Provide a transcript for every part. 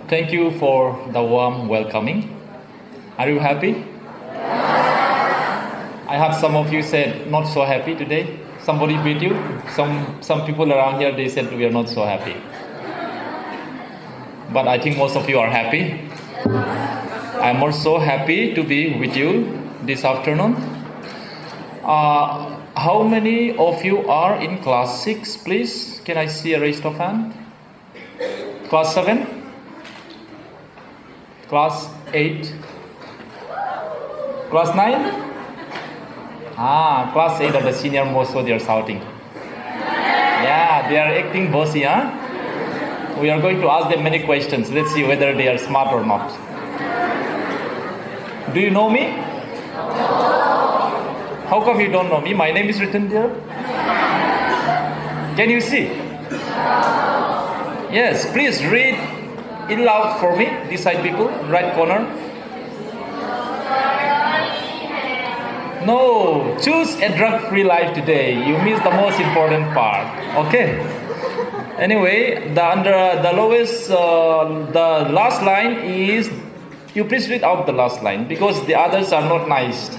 Thank you for the warm welcoming. Are you happy? I heard some of you said not so happy today. Somebody beat you? Some people around here, they said we are not so happy. But I think most of you are happy. I'm also happy to be with you this afternoon. How many of you are in class 6, please? Can I see a raised of hand? Class 7? Class 8? Class 9? Class 8 are the senior most, so they are shouting. Yeah, they are acting bossy, huh? We are going to ask them many questions. Let's see whether they are smart or not. Do you know me? How come you don't know me? My name is written there. Can you see? Yes, please read it loud for me. This side people, right corner. No, choose a drug-free life today. You missed the most important part. Okay. Anyway, the last line is, you please read out the last line because the others are not nice.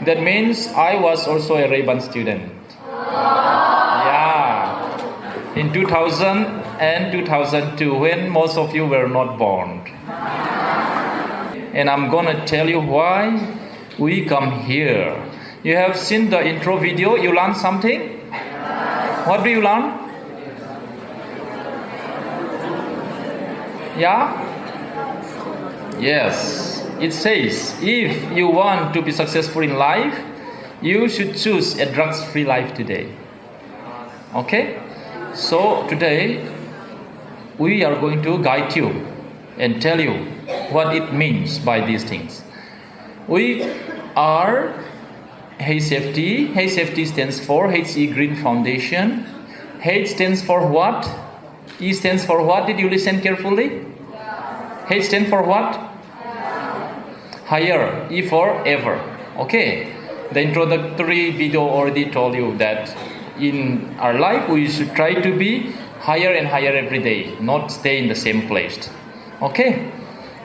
That means I was also a Rayburn student. Yeah. In 2000 and 2002, when most of you were not born. And I'm gonna tell you why we come here. You have seen the intro video. You learned something? What do you learn? Yeah? Yes. It says, if you want to be successful in life, you should choose a drugs-free life today. Okay? So today, we are going to guide you and tell you what it means by these things. We are HFT. HFT stands for HE Green Foundation. H stands for what? E stands for what? Did you listen carefully? H stands for what? Higher. E for ever. Okay. The introductory video already told you that in our life we should try to be higher and higher every day, not stay in the same place. Okay.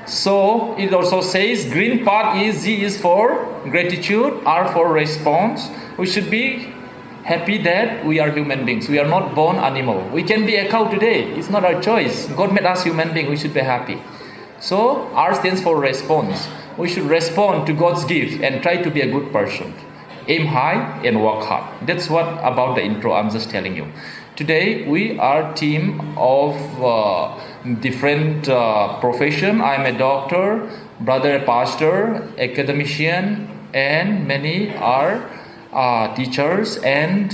So it also says green part is Z is for gratitude, R for response. We should be happy that we are human beings. We are not born animal. We can be a cow today. It's not our choice. God made us human beings. We should be happy. So R stands for response. We should respond to God's gift and try to be a good person. Aim high and work hard. That's what about the intro I'm just telling you. Today we are a team of different profession. I'm a doctor, brother a pastor, academician, and many are teachers and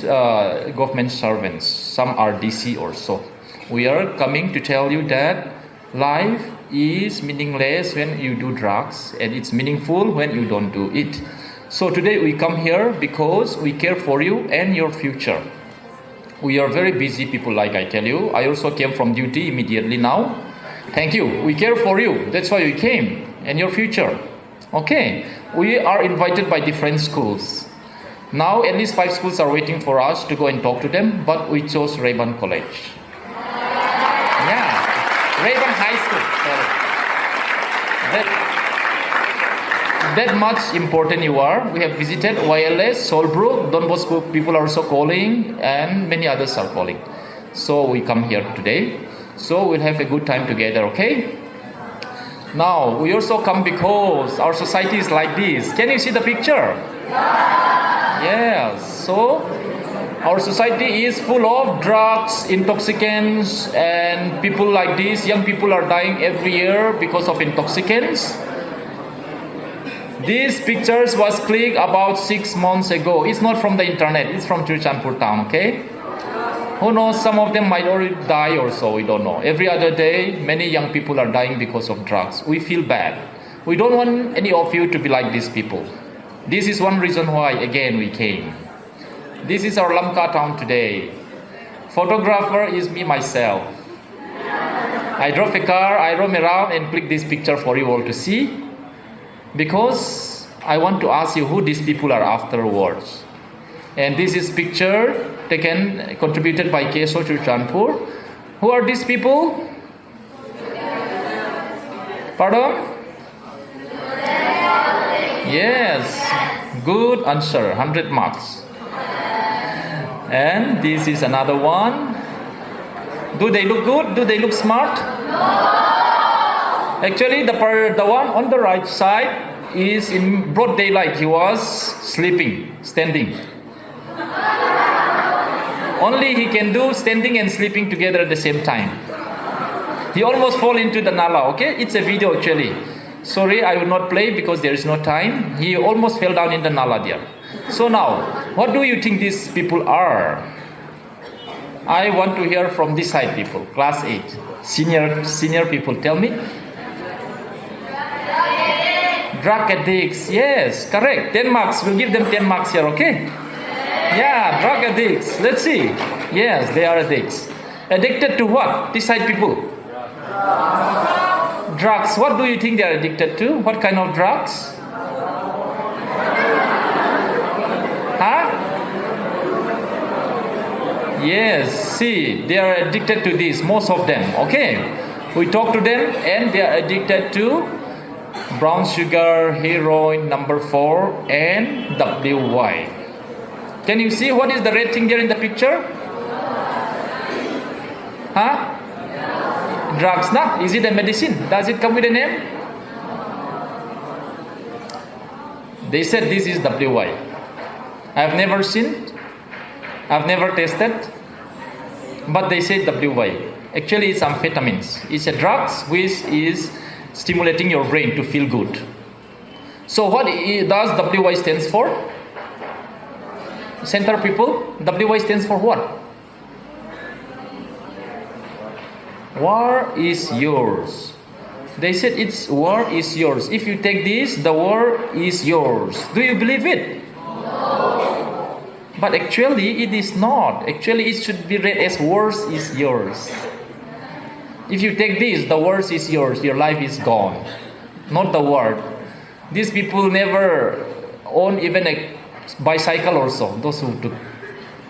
government servants. Some are DC also. We are coming to tell you that life is meaningless when you do drugs, and it's meaningful when you don't do it. So today we come here because we care for you and your future. We are very busy people, like I tell you. I also came from duty immediately now. Thank you. We care for you. That's why we came, and your future. Okay. We are invited by different schools. Now at least 5 schools are waiting for us to go and talk to them, but we chose Rayburn College. Yeah. Rayburn High School. That much important you are. We have visited YLS, Solbrook, Don Bosco people are also calling, and many others are calling. So we come here today. So we'll have a good time together, okay? Now, we also come because our society is like this. Can you see the picture? Yes. So our society is full of drugs, intoxicants, and people like this. Young people are dying every year because of intoxicants. These pictures was clicked about 6 months ago. It's not from the internet. It's from Churachandpur town, okay? Who knows, some of them might already die or so, we don't know. Every other day, many young people are dying because of drugs. We feel bad. We don't want any of you to be like these people. This is one reason why, again, we came. This is our Lamka town today. Photographer is me, myself. I drove a car, I roam around and click this picture for you all to see. Because I want to ask you who these people are afterwards. And this is picture taken, contributed by Keso Churachandpur. Who are these people? Pardon? Yes, good answer, 100 marks. And this is another one. Do they look good? Do they look smart? Actually, the one on the right side is in broad daylight. He was sleeping, standing. Only he can do standing and sleeping together at the same time. He almost fall into the nala, okay? It's a video actually. Sorry, I will not play because there is no time. He almost fell down in the nala there. So now, what do you think these people are? I want to hear from this side people, class 8. Senior people, tell me. Drug addicts, yes, correct. 10 marks, we'll give them 10 marks here, okay? Yeah, drug addicts, let's see. Yes, they are addicts. Addicted to what? This side people. Drugs, what do you think they are addicted to? What kind of drugs? Huh? Yes, see, they are addicted to this, most of them, okay? We talk to them and they are addicted to brown sugar, heroin, number 4, and WY. Can you see what is the red thing there in the picture? Huh? Drugs, nah? Is it a medicine? Does it come with a name? They said this is WY. I've never seen, I've never tested, but they say WY. Actually, it's amphetamines. It's a drugs which is stimulating your brain to feel good. So what does WY stands for? Center people, WY stands for what? War is yours. They said it's war is yours. If you take this, the war is yours. Do you believe it? No. But actually it is not. Actually it should be read as wars is yours. If you take this, the wars is yours. Your life is gone. Not the word. These people never own even a bicycle or so. Those who took,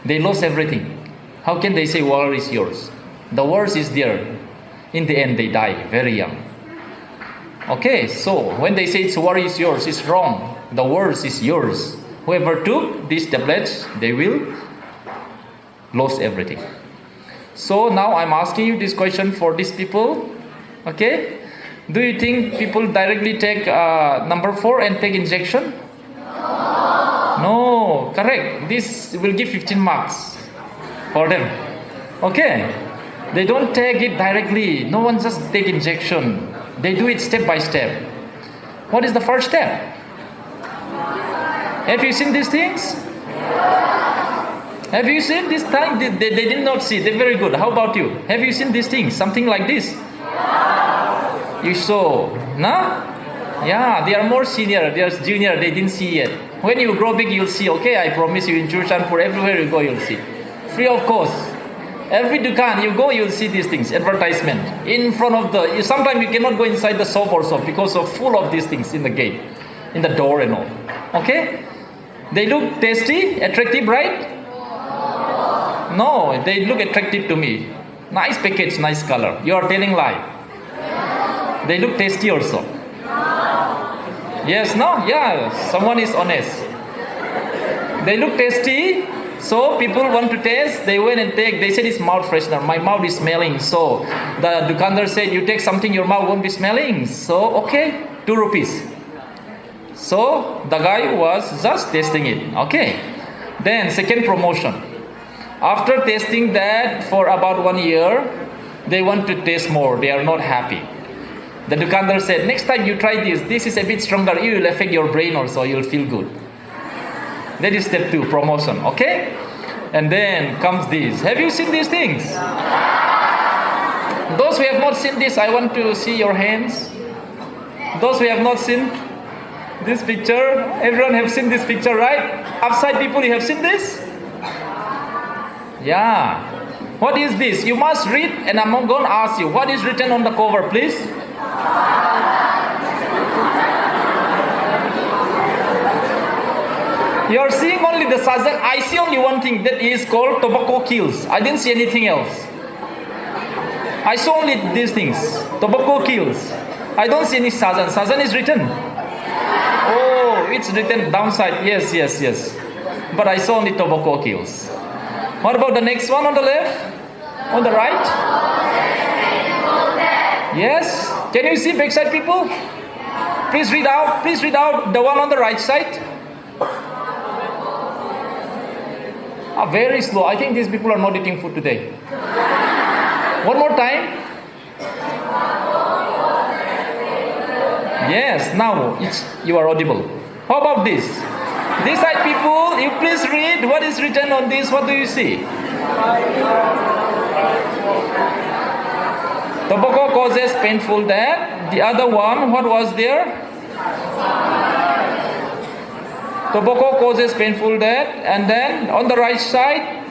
they lost everything. How can they say war is yours? The worst is there. In the end, they die very young. Okay, so when they say it's war is yours, it's wrong. The worst is yours. Whoever took these tablets, they will lose everything. So now I'm asking you this question for these people. Okay, do you think people directly take number 4 and take injection? No, correct. This will give 15 marks for them. Okay. They don't take it directly. No one just take injection. They do it step by step. What is the first step? Have you seen these things? Have you seen this time? They did not see. They're very good. How about you? Have you seen these things? Something like this? You saw. No? Yeah, they are more senior. They are junior. They didn't see yet. When you grow big, you'll see. Okay, I promise you in Churachandpur, everywhere you go, you'll see. Free of cost. Every dukan you go, you'll see these things, advertisement in front of the. Sometimes you cannot go inside the shop also because of full of these things in the gate, in the door and all. Okay, they look tasty, attractive, right? No, they look attractive to me. Nice package, nice color. You are telling lie. They look tasty also. Yes, no, yeah. Someone is honest. They look tasty. So people want to taste, they went and take, they said it's mouth freshener, my mouth is smelling. So the dukandar said, you take something, your mouth won't be smelling. So, okay, 2 rupees. So the guy was just tasting it, okay. Then second promotion. After tasting that for about 1 year, they want to taste more, they are not happy. The dukandar said, next time you try this is a bit stronger, it will affect your brain also, you'll feel good. That is step 2, promotion, okay? And then comes this. Have you seen these things? Those who have not seen this, I want to see your hands. Those who have not seen this picture, everyone have seen this picture, right? Upside people, you have seen this? Yeah. What is this? You must read and I'm going to ask you, what is written on the cover, please? You are seeing only the sajan. I see only one thing, that is called tobacco kills. I didn't see anything else. I saw only these things. Tobacco kills. I don't see any sajan. Sajan is written. Oh, it's written downside. Yes. But I saw only tobacco kills. What about the next one on the left? On the right? Yes. Can you see backside people? Please read out. Please read out the one on the right side. Very slow. I think these people are not eating food today. One more time. Yes, now you are audible. How about this? This side people, you please read what is written on this. What do you see? Tobacco causes painful death. The other one, what was there? Tobacco causes painful death. And then on the right side,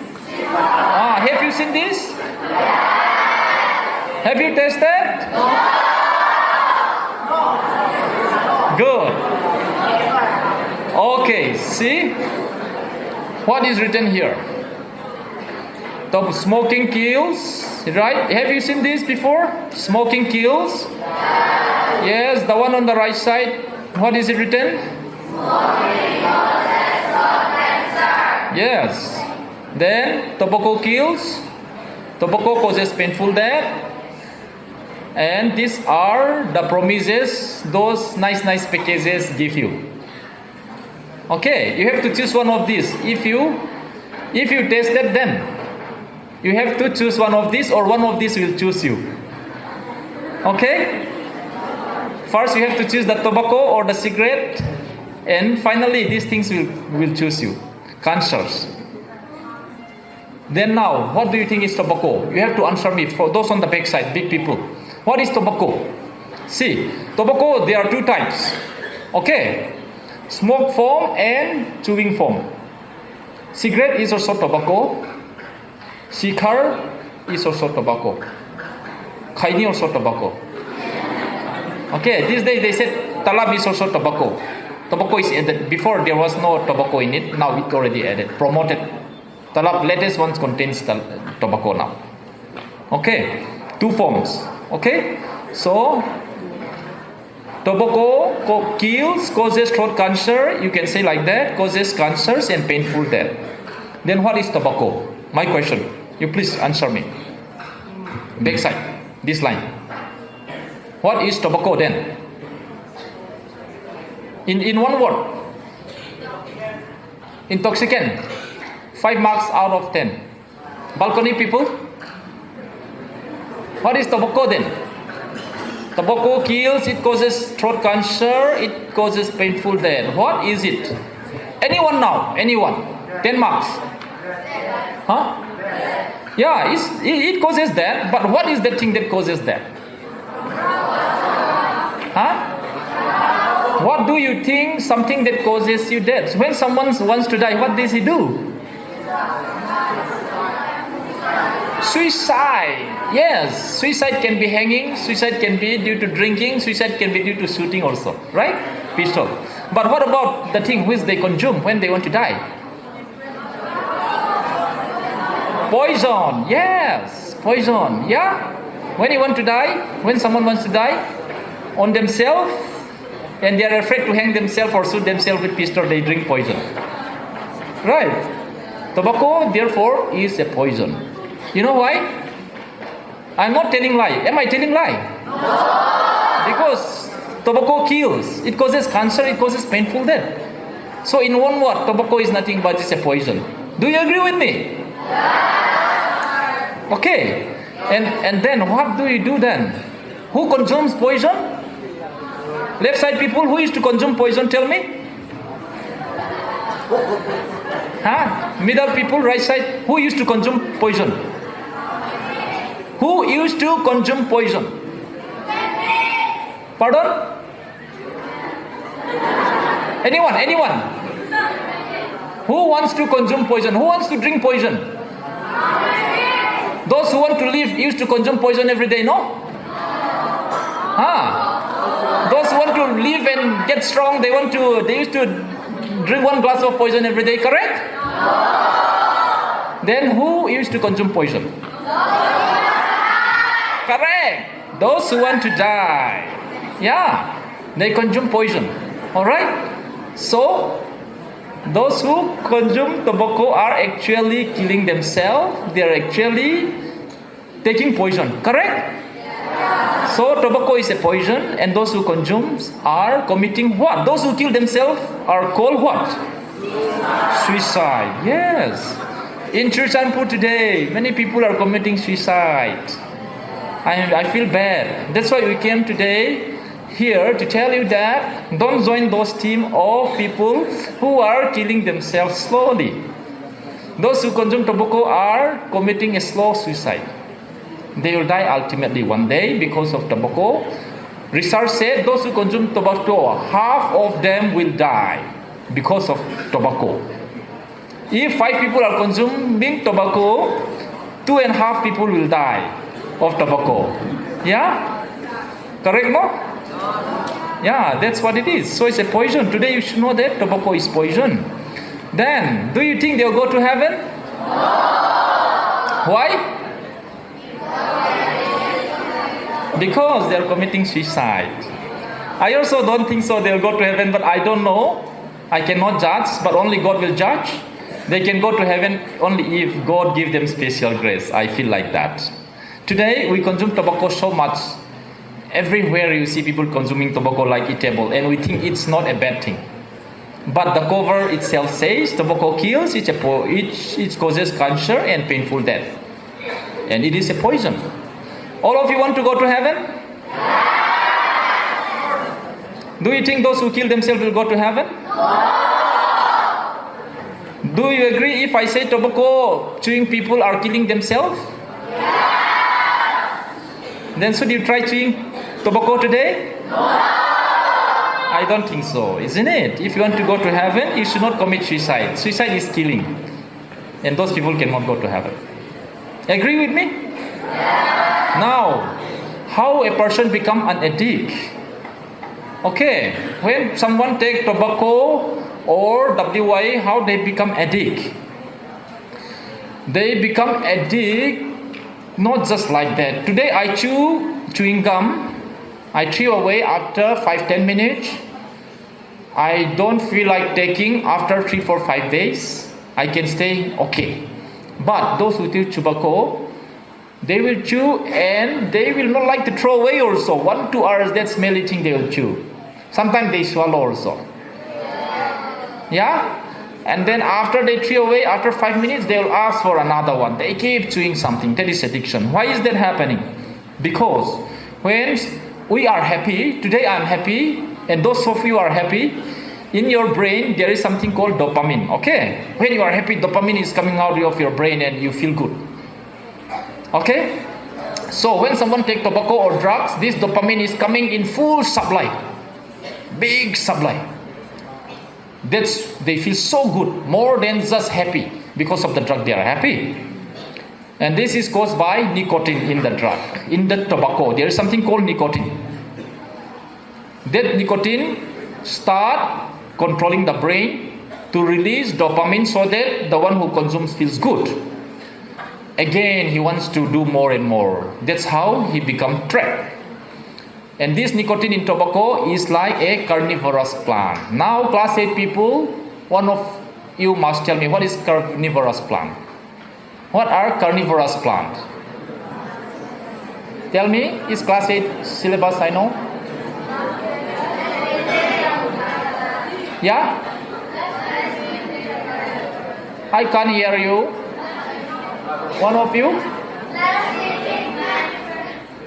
have you seen this? Have you tasted? Good. Okay, see? What is written here? Smoking kills, right? Have you seen this before? Smoking kills. Yes, the one on the right side. What is it written? Yes. Then tobacco kills. Tobacco causes painful death. And these are the promises those nice packages give you. Okay, you have to choose one of these. If you tasted them, you have to choose one of these, or one of these will choose you. Okay? First you have to choose the tobacco or the cigarette, and finally these things will choose you. Cancers. Then now, what do you think is tobacco? You have to answer me. For those on the back side, big people. What is tobacco? See, tobacco, there are two types. Okay? Smoke form and chewing form. Cigarette is also tobacco. Sikar is also tobacco. Khaini also tobacco. Okay, these days they said talab is also tobacco. Tobacco is added. Before there was no tobacco in it. Now it already added. Promoted. Talab, latest ones contains tobacco now. Okay, two forms. Okay, so tobacco kills, causes throat cancer. You can say like that. Causes cancers and painful death. Then what is tobacco? My question. You please answer me. Backside, this line. What is tobacco then? In one word. Intoxicant. 5 marks out of 10. Balcony people. What is tobacco then? Tobacco kills, it causes throat cancer, it causes painful death. What is it? Anyone now? Anyone? 10 marks. Huh? Yeah, it causes that, but what is the thing that causes that? Huh? What do you think something that causes you death? When someone wants to die, what does he do? Suicide. Yes, suicide can be hanging, suicide can be due to drinking, suicide can be due to shooting also, right? Pistol. But what about the thing which they consume when they want to die? Poison. Yes, poison. Yeah. When you want to die, when someone wants to die on themselves and they are afraid to hang themselves or shoot themselves with pistol, they drink poison. Right. Tobacco, therefore, is a poison. You know why? I'm not telling lie. Am I telling lie? No. Because tobacco kills. It causes cancer. It causes painful death. So in one word, tobacco is nothing but it's a poison. Do you agree with me? Yeah. Okay. And then what do you do then? Who consumes poison? Left side people, who used to consume poison? Tell me. Huh? Middle people, right side, who used to consume poison? Who used to consume poison? Pardon? Anyone? Who wants to consume poison? Who wants to drink poison? Those who want to live used to consume poison every day, no? Those who want to live and get strong, they used to drink 1 glass of poison every day, correct? Then who used to consume poison? Correct. Those who want to die. Yeah, they consume poison. Alright? So, those who consume tobacco are actually killing themselves. They are actually taking poison. Correct? So, tobacco is a poison, and those who consume are committing what? Those who kill themselves are called what? Suicide. Yes. In Churachandpur today, many people are committing suicide. I feel bad. That's why we came today here to tell you that don't join those team of people who are killing themselves slowly. Those who consume tobacco are committing a slow suicide. They will die ultimately one day because of tobacco. Research said those who consume tobacco, half of them will die because of tobacco. If 5 people are consuming tobacco, 2.5 people will die of tobacco. Yeah? Correct, no? Yeah, that's what it is. So it's a poison. Today you should know that tobacco is poison. Then, do you think they'll go to heaven? Why? Because they're committing suicide. I also don't think so they'll go to heaven, but I don't know. I cannot judge, but only God will judge. They can go to heaven only if God gives them special grace. I feel like that. Today we consume tobacco so much. Everywhere you see people consuming tobacco like eatable, and we think it's not a bad thing. But the cover itself says tobacco kills, it causes cancer and painful death. And it is a poison. All of you want to go to heaven? Do you think those who kill themselves will go to heaven? Do you agree if I say tobacco chewing people are killing themselves? Then should you try chewing tobacco today? I don't think so, isn't it? If you want to go to heaven, you should not commit suicide. Suicide is killing. And those people cannot go to heaven. Agree with me? Now, how a person become an addict? Okay, when someone take tobacco or WY, how they become addict? They become addict not just like that. Today I chew chewing gum. I threw away after 5-10 minutes. I don't feel like taking after 3-4-5 days. I can stay okay. But those who chew tobacco, they will chew and they will not like to throw away also. 1-2 hours that smelly thing they will chew. Sometimes they swallow also. Yeah? And then after they throw away, after 5 minutes, they will ask for another one. They keep chewing something. That is addiction. Why is that happening? Because when we are happy, today I am happy, and those of you are happy, in your brain there is something called dopamine. Okay? When you are happy, dopamine is coming out of your brain and you feel good. Okay? So when someone takes tobacco or drugs, this dopamine is coming in full supply. Big supply. They feel so good, more than just happy. Because of the drug they are happy. And this is caused by nicotine in the drug. In the tobacco, there is something called nicotine. That nicotine start controlling the brain to release dopamine so that the one who consumes feels good. Again, he wants to do more and more. That's how he becomes trapped. And this nicotine in tobacco is like a carnivorous plant. Now, class 8 people, one of you must tell me what is carnivorous plant. What are carnivorous plants? Tell me, is class 8 syllabus I know? Yeah? I can't hear you. One of you?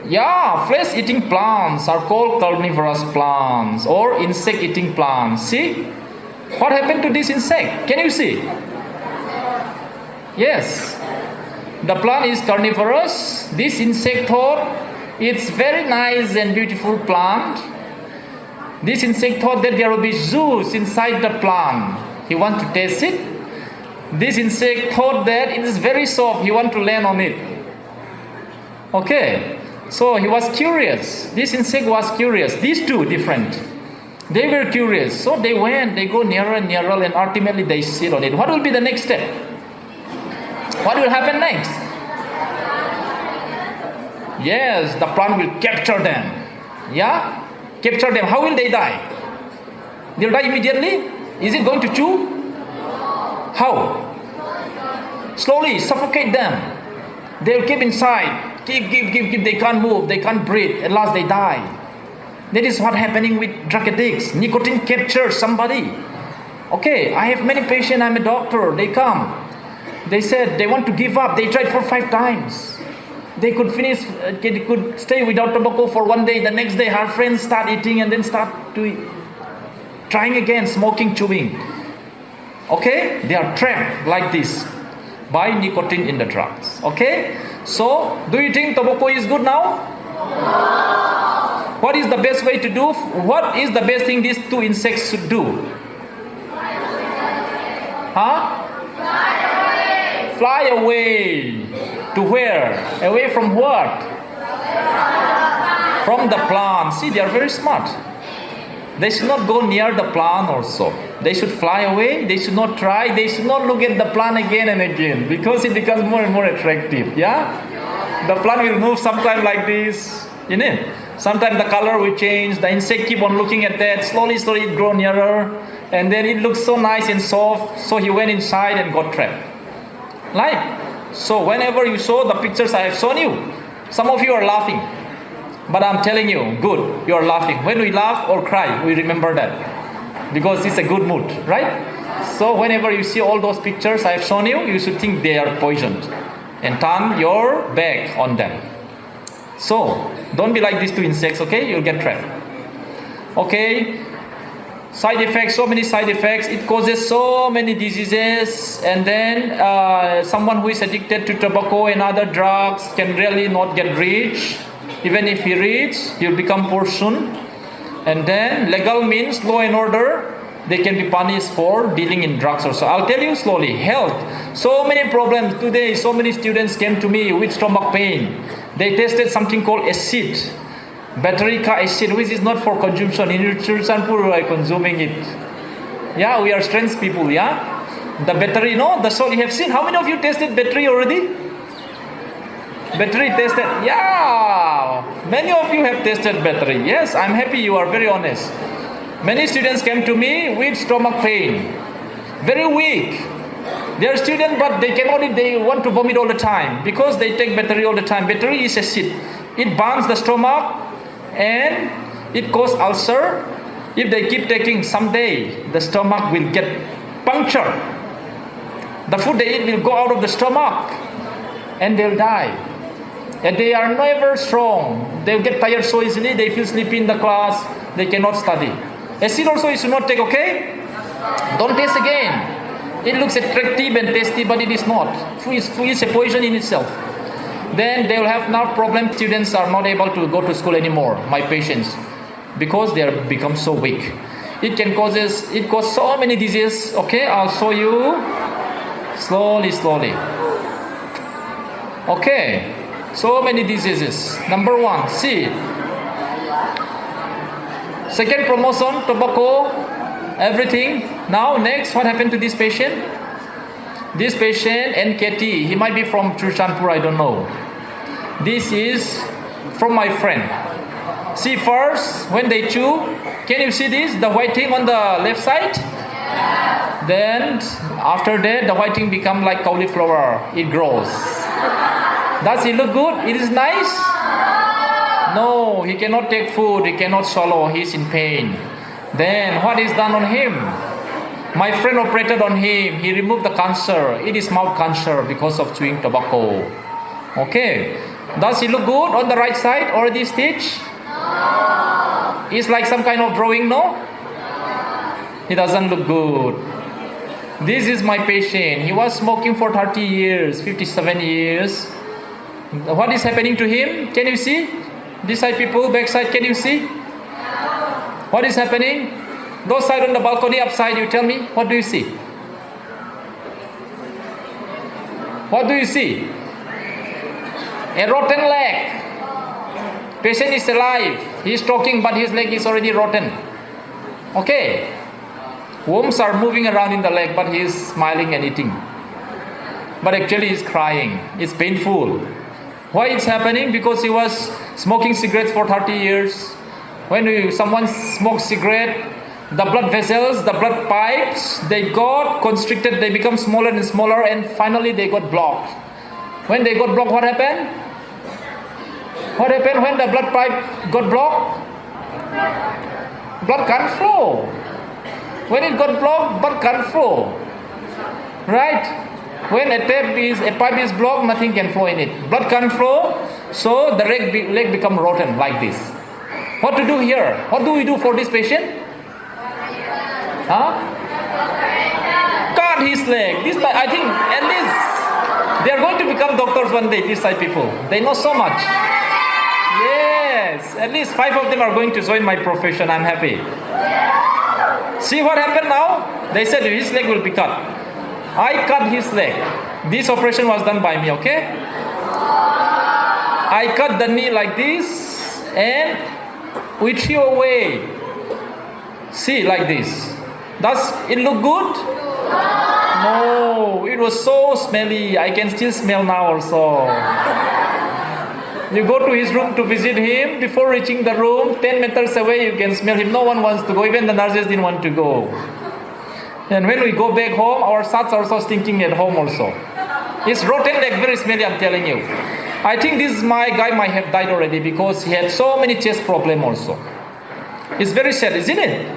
Yeah, flesh-eating plants are called carnivorous plants or insect-eating plants. See? What happened to this insect? Can you see? Yes. The plant is carnivorous. This insect thought it's very nice and beautiful plant. This insect thought that there will be juice inside the plant. He wants to taste it. This insect thought that it is very soft. He wants to land on it. Okay. So he was curious. This insect was curious. These two different. They were curious, so they went, they go nearer and nearer, and ultimately they sit on it. What will be the next step? What will happen next? Yes, the plant will capture them. Yeah? Capture them. How will they die? They'll die immediately? Is it going to chew? How? Slowly suffocate them. They'll keep inside. Keep. They can't move. They can't breathe. At last they die. That is what happening with drug addicts. Nicotine captures somebody. Okay, I have many patients. I'm a doctor. They come. They said they want to give up. They tried 4 or 5 times. They could stay without tobacco for 1 day. The next day, her friends start eating and then start trying again, smoking, chewing. Okay, they are trapped like this by nicotine in the drugs. Okay, so do you think tobacco is good now? What is the best way to do? What is the best thing these 2 insects should do? Huh? Fly away. To where? Away from what? From the plant. See, they are very smart. They should not go near the plant also. They should fly away. They should not try. They should not look at the plant again and again, because it becomes more and more attractive. Yeah? The plant will move sometime like this. You know? Sometimes the color will change. The insect keep on looking at that. Slowly it grow nearer. And then it looks so nice and soft. So he went inside and got trapped. Like, so whenever you saw the pictures I have shown you, some of you are laughing. But I'm telling you, good, you are laughing. When we laugh or cry, we remember that. Because it's a good mood, right? So whenever you see all those pictures I have shown you, you should think they are poisoned. And turn your back on them. So, don't be like these 2 insects, okay? You'll get trapped. Okay? Side effects, so many side effects. It causes so many diseases. And then someone who is addicted to tobacco and other drugs can really not get rich. Even if he rich, he'll become poor soon. And then legal means law and order. They can be punished for dealing in drugs also. I'll tell you slowly. Health. So many problems. Today, so many students came to me with stomach pain. They tested something called acid. Batterica acid, which is not for consumption. In Churachandpur, we are consuming it. Yeah, we are strange people, yeah? The battery, no? The salt you have seen. How many of you tested battery already? Battery tested? Yeah! Many of you have tested battery. Yes, I'm happy you are very honest. Many students came to me with stomach pain. Very weak. They are students, but they cannot eat. They want to vomit all the time because they take battery all the time. Battery is acid. It burns the stomach and it causes ulcer. If they keep taking, someday the stomach will get punctured. The food they eat will go out of the stomach and they'll die. And they are never strong. They'll get tired so easily. They feel sleepy in the class. They cannot study. Acid also you should not take, okay? Don't taste again. It looks attractive and tasty, but it is not. Food is a poison in itself. Then they will have now problem. Students are not able to go to school anymore, my patients, because they are become so weak. It cause so many diseases. Okay, I'll show you slowly. Okay, so many diseases. Number 1, see. Second promotion, tobacco, everything. Now next, what happened to this patient? This patient, NKT, he might be from Churachandpur, I don't know. This is from my friend. See, first, when they chew, can you see this? The white thing on the left side? Then, after that, the white thing become like cauliflower. It grows. Does it look good? It is nice? No, he cannot take food. He cannot swallow. He is in pain. Then, what is done on him? My friend operated on him. He removed the cancer. It is mouth cancer because of chewing tobacco. Okay. Does he look good on the right side? Already stitched? No. It's like some kind of drawing, no? He doesn't look good. This is my patient. He was smoking for 30 years, 57 years. What is happening to him? Can you see? This side people, back side, can you see? What is happening? Those side on the balcony, upside, you tell me, what do you see? What do you see? A rotten leg. Patient is alive. He is talking, but his leg is already rotten. Okay. Worms are moving around in the leg, but he is smiling and eating. But actually he's crying. It's painful. Why it's happening? Because he was smoking cigarettes for 30 years. When someone smokes cigarette, the blood vessels, the blood pipes, they got constricted, they become smaller and smaller, and finally they got blocked. When they got blocked, what happened? What happened when the blood pipe got blocked? Blood can't flow. When it got blocked, blood can't flow. Right? When a pipe is blocked, nothing can flow in it. Blood can't flow, so the leg become rotten like this. What to do here? What do we do for this patient? Huh? Cut his leg. This, I think, at least they are going to become doctors one day. These type people, they know so much. Yes, at least 5 of them are going to join my profession. I'm happy. See what happened now? They said his leg will be cut. I cut his leg. This operation was done by me, okay? I cut the knee like this and we threw away. See, like this. Does it look good? No, it was so smelly. I can still smell now also. You go to his room to visit him. Before reaching the room, 10 meters away, you can smell him. No one wants to go. Even the nurses didn't want to go. And when we go back home, our shots are also stinking at home also. It's rotten leg, very smelly, I'm telling you. I think this my guy might have died already because he had so many chest problems also. It's very sad, isn't it?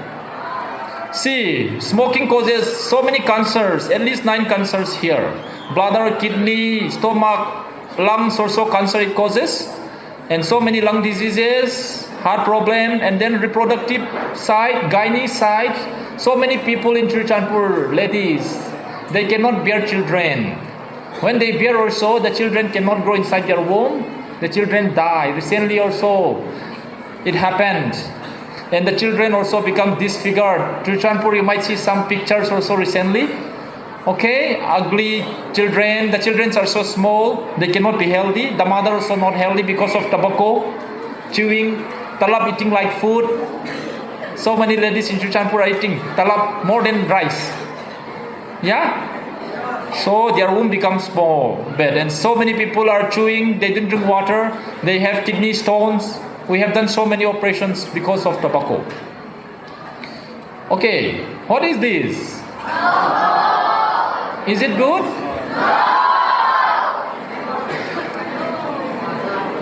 See, smoking causes so many cancers, at least 9 cancers here. Bladder, kidney, stomach, lungs also cancer it causes, and so many lung diseases, heart problem, and then reproductive side, gynae side. So many people in Churachandpur, ladies, they cannot bear children. When they bear also, the children cannot grow inside their womb. The children die. Recently also, it happened. And the children also become disfigured. Churachandpur, you might see some pictures also recently. Okay, ugly children. The children are so small, they cannot be healthy. The mother also not healthy because of tobacco, chewing, talab eating like food. So many ladies in Churachandpur are eating talab more than rice. Yeah? So their womb becomes small, bad. And so many people are chewing, they didn't drink water, they have kidney stones. We have done so many operations because of tobacco. Okay, what is this? Is it good?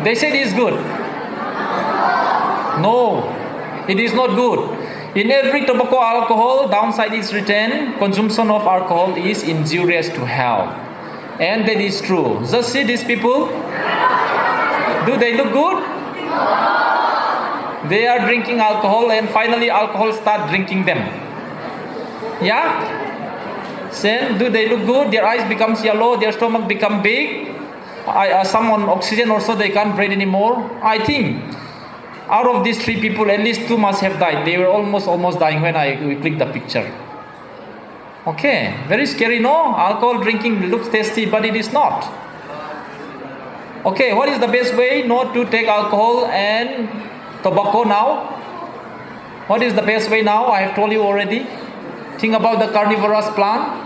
They said it is good. No, it is not good. In every tobacco alcohol, downside is written, consumption of alcohol is injurious to health. And that is true. Just see these people. Do they look good? They are drinking alcohol and finally alcohol start drinking them. Yeah? Then do they look good? Their eyes becomes yellow, their stomach become big. Some on oxygen also they can't breathe anymore. I think out of these 3 people, at least 2 must have died. They were almost dying when we clicked the picture. Okay, very scary, no? Alcohol drinking looks tasty, but it is not. Okay, what is the best way not to take alcohol and tobacco now? What is the best way now? I have told you already. Think about the carnivorous plant.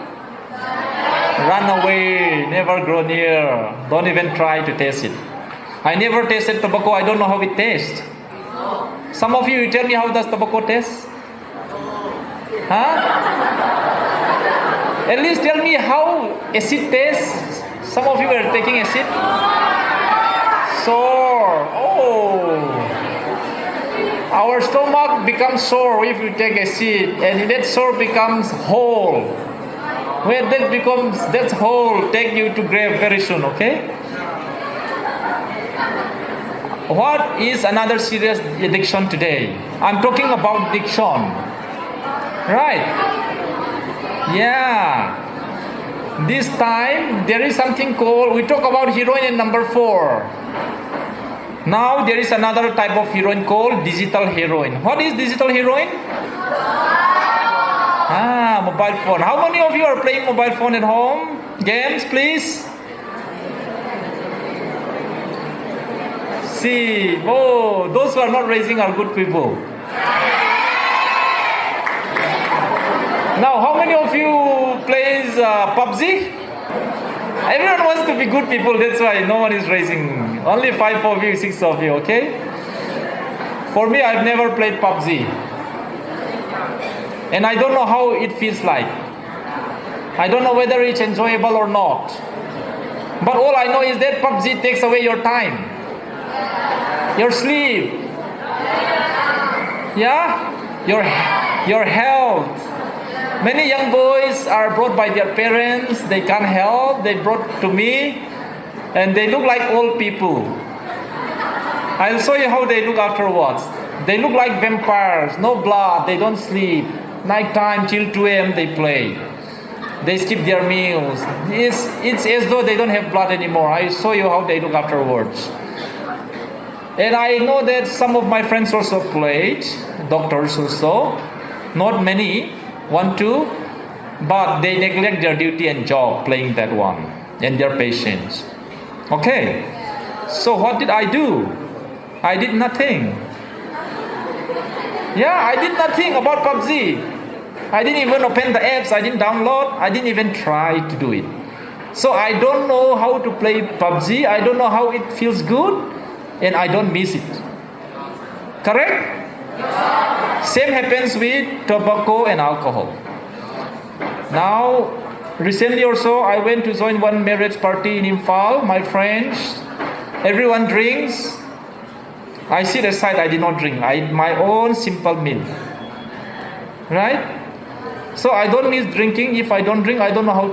Run away, never go near. Don't even try to taste it. I never tasted tobacco, I don't know how it tastes. Some of you tell me how does tobacco taste? Huh? At least tell me how acid tastes. Some of you are taking acid. Sore. Oh. Our stomach becomes sore if you take acid, and that sore becomes whole. When that whole, take you to grave very soon, okay? What is another serious addiction today? I'm talking about addiction. Right? Yeah. This time, there is something called, we talk about heroin in number 4. Now there is another type of heroin called digital heroin. What is digital heroin? Mobile phone. How many of you are playing mobile phone at home? Games, please. See, oh, those who are not raising are good people. Now, how many of you plays PUBG? Everyone wants to be good people, that's why no one is raising. Only 5 of you, 6 of you, okay? For me, I've never played PUBG. And I don't know how it feels like. I don't know whether it's enjoyable or not. But all I know is that PUBG takes away your time, your sleep, yeah, your health. Many young boys are brought by their parents. They can't help. They brought to me, and they look like old people. I'll show you how they look afterwards. They look like vampires. No blood. They don't sleep. Nighttime till 2 a.m. they play. They skip their meals. It's as though they don't have blood anymore. I'll show you how they look afterwards. And I know that some of my friends also played. Doctors also. Not many. 1, 2, but they neglect their duty and job playing that one and their patients. Okay, so what did I do? I did nothing. Yeah, I did nothing about PUBG. I didn't even open the apps. I didn't download. I didn't even try to do it. So I don't know how to play PUBG. I don't know how it feels good, and I don't miss it. Correct? Same happens with tobacco and alcohol. Now, recently also, I went to join one marriage party in Imphal. My friends, everyone drinks. I sit aside, I did not drink. I eat my own simple meal. Right? So I don't miss drinking. If I don't drink, I don't know how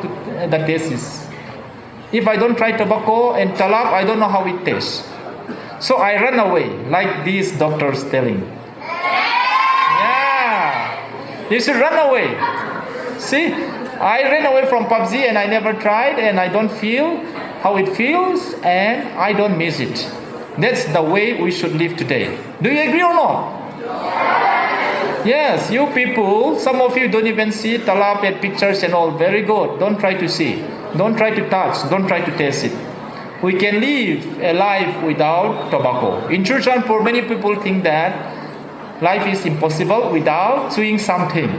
the taste is. If I don't try tobacco and talak, I don't know how it tastes. So I run away, like these doctors telling. You should run away. See, I ran away from PUBG and I never tried, and I don't feel how it feels, and I don't miss it. That's the way we should live today. Do you agree or not? Yes, you people, some of you don't even see talab and pictures and all. Very good. Don't try to see. Don't try to touch. Don't try to taste it. We can live a life without tobacco. In Churachandpur, many people think that life is impossible without chewing something.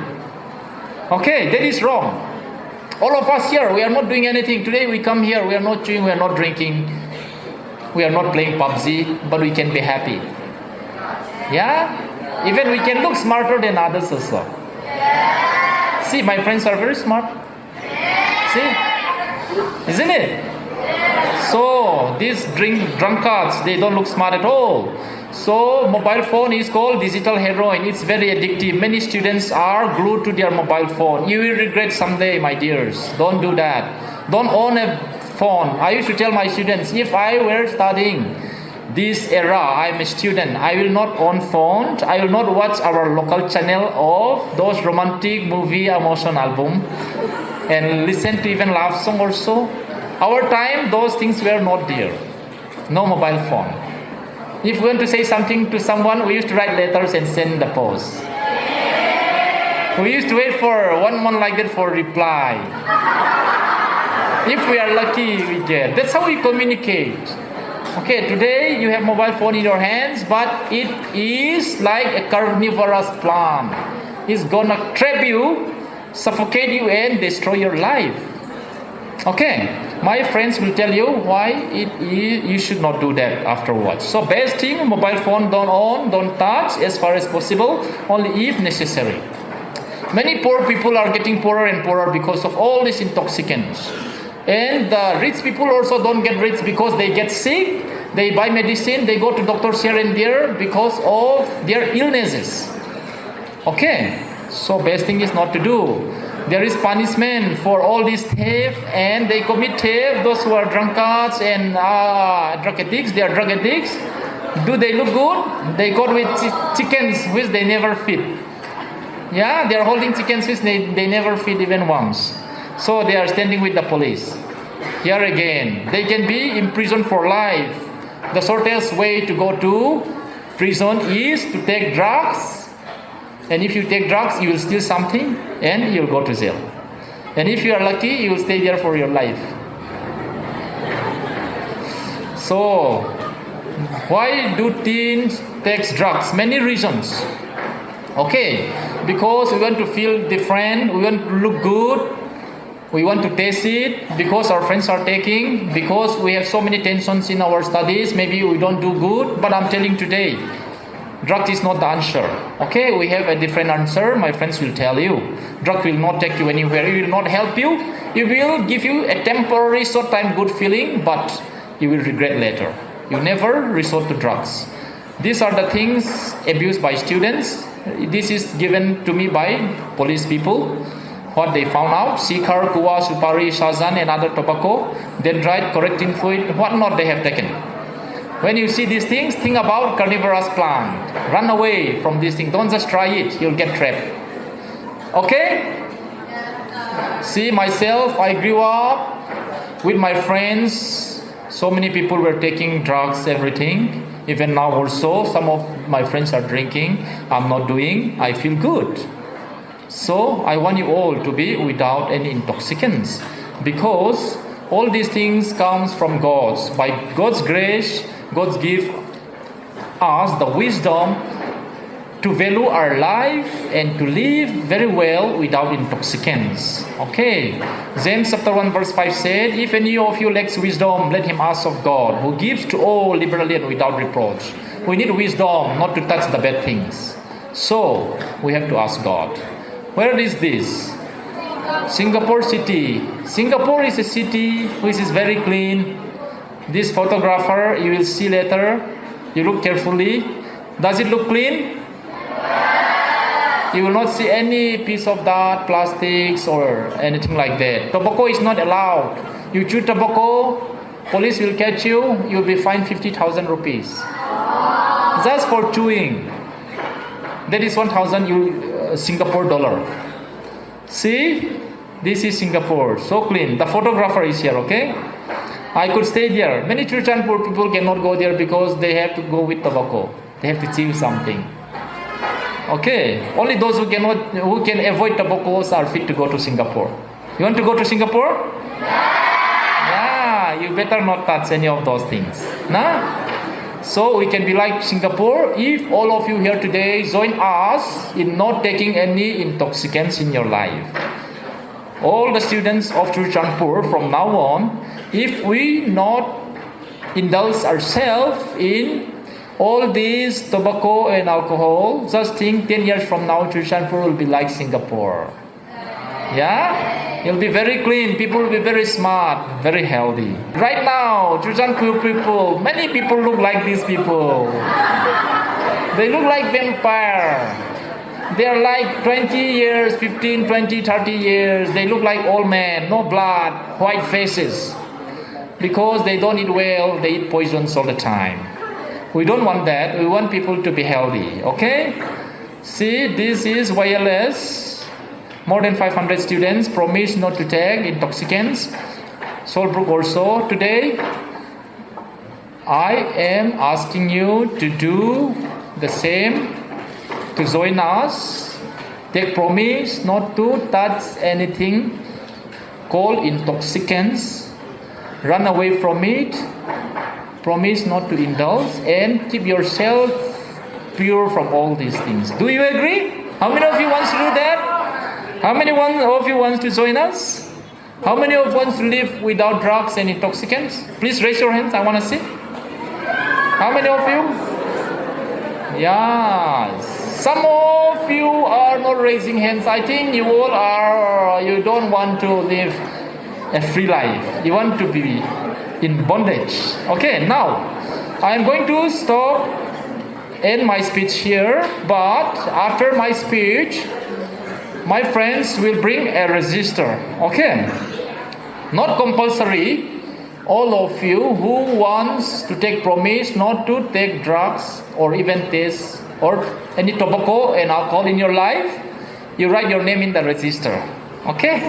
Okay, that is wrong. All of us here, we are not doing anything. Today we come here, we are not chewing, we are not drinking, we are not playing PUBG, but we can be happy. Yeah? Even we can look smarter than others also. See, my friends are very smart. See? Isn't it? So, these drunkards, they don't look smart at all. So, mobile phone is called digital heroin. It's very addictive. Many students are glued to their mobile phone. You will regret someday, my dears. Don't do that. Don't own a phone. I used to tell my students, if I were studying this era, I'm a student, I will not own phone. I will not watch our local channel of those romantic movie emotion album and listen to even love song also. Our time, those things were not there. No mobile phone. If we want to say something to someone, we used to write letters and send the post. We used to wait for 1 month like that for reply. If we are lucky, we get. That's how we communicate. Okay, today you have mobile phone in your hands, but it is like a carnivorous plant. It's gonna trap you, suffocate you, and destroy your life. Okay, my friends will tell you why you should not do that afterwards. So best thing, mobile phone don't own, don't touch as far as possible, only if necessary. Many poor people are getting poorer and poorer because of all these intoxicants. And the rich people also don't get rich because they get sick, they buy medicine, they go to doctors here and there because of their illnesses. Okay, so best thing is not to do. There is punishment for all these theft, and they commit theft. Those who are drunkards and drug addicts, they are drug addicts. Do they look good? They go with chickens which they never feed. Yeah, they are holding chickens which they never feed even once. So they are standing with the police. Here again, they can be imprisoned for life. The shortest way to go to prison is to take drugs. And if you take drugs, you will steal something and you'll go to jail. And if you are lucky, you will stay there for your life. So, why do teens take drugs? Many reasons. Okay, because we want to feel different, we want to look good, we want to taste it, because our friends are taking, because we have so many tensions in our studies, maybe we don't do good. But I'm telling today, drug is not the answer. Okay, we have a different answer. My friends will tell you, drug will not take you anywhere. It will not help you. It will give you a temporary, short-time good feeling, but you will regret later. You never resort to drugs. These are the things abused by students. This is given to me by police people. What they found out: Sikar, Kuwa, Supari, Shazan, and other tobacco, dendrite, correcting fluid, what not they have taken. When you see these things, think about carnivorous plant. Run away from these things. Don't just try it. You'll get trapped. Okay? See, myself, I grew up with my friends. So many people were taking drugs, everything. Even now also, some of my friends are drinking. I'm not doing. I feel good. So I want you all to be without any intoxicants, because all these things comes from God. By God's grace, God gives us the wisdom to value our life and to live very well without intoxicants. Okay, James chapter 1 verse 5 said, if any of you lacks wisdom, let him ask of God, who gives to all liberally and without reproach. We need wisdom not to touch the bad things. So we have to ask God. Where is this? Singapore city. Singapore is a city which is very clean. This photographer, you will see later. You look carefully. Does it look clean? You will not see any piece of that, plastics or anything like that. Tobacco is not allowed. You chew tobacco, police will catch you. You'll be fined 50,000 rupees. Just for chewing. That is 1,000 Singapore dollar. See, this is Singapore, so clean. The photographer is here, okay? I could stay there. Many Churachandpur people cannot go there because they have to go with tobacco. They have to chew something. Okay, only those who can avoid tobaccos are fit to go to Singapore. You want to go to Singapore? Yeah, you better not touch any of those things. Nah? So we can be like Singapore if all of you here today join us in not taking any intoxicants in your life. All the students of Churachandpur from now on, if we not indulge ourselves in all these tobacco and alcohol, just think 10 years from now Churachandpur will be like Singapore. Yeah? It'll be very clean, people will be very smart, very healthy. Right now, Churachandpur people, many people look like these people. They look like vampire. They are like 20 years, 15, 20, 30 years. They look like old men, no blood, white faces. Because they don't eat well, they eat poisons all the time. We don't want that. We want people to be healthy, okay? See, this is wireless. More than 500 students promise not to take intoxicants. Solbrook also. Today, I am asking you to do the same, to join us. Take promise not to touch anything called intoxicants. Run away from it. Promise not to indulge and keep yourself pure from all these things. Do you agree? How many of you want to do that? How many of you want to join us? How many of you want to live without drugs and intoxicants? Please raise your hands. I want to see. How many of you? Yeah. Some of you are not raising hands. I think you all are. You don't want to live a free life. You want to be in bondage. Okay. Now, I am going to stop end my speech here. But after my speech, my friends will bring a register, okay? Not compulsory. All of you who wants to take promise not to take drugs or even taste or any tobacco and alcohol in your life, you write your name in the register, okay?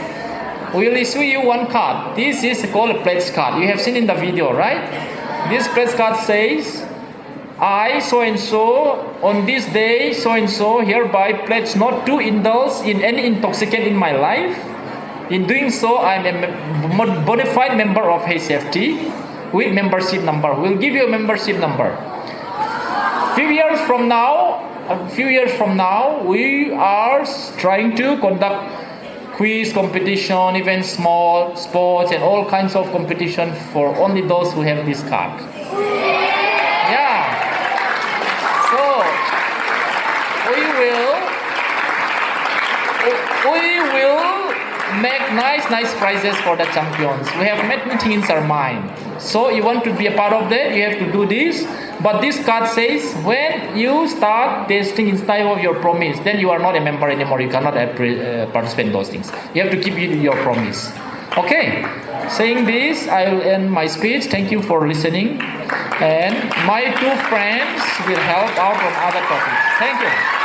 We will issue you one card. This is called a pledge card. You have seen in the video, right? This pledge card says, I, so and so, on this day, so and so, hereby pledge not to indulge in any intoxicant in my life. In doing so, I am a bona fide member of HFT with membership number. We'll give you a membership number. Few years from now, a few years from now, we are trying to conduct quiz competition, even small sports and all kinds of competition for only those who have this card. Yeah. So we will make nice prizes for the champions. We have many things in our mind. So you want to be a part of that, you have to do this. But this card says when you start testing inside of your promise, then you are not a member anymore. You cannot participate in those things. You have to keep your promise. Okay. Saying this, I will end my speech. Thank you for listening. And my two friends will help out on other topics. Thank you.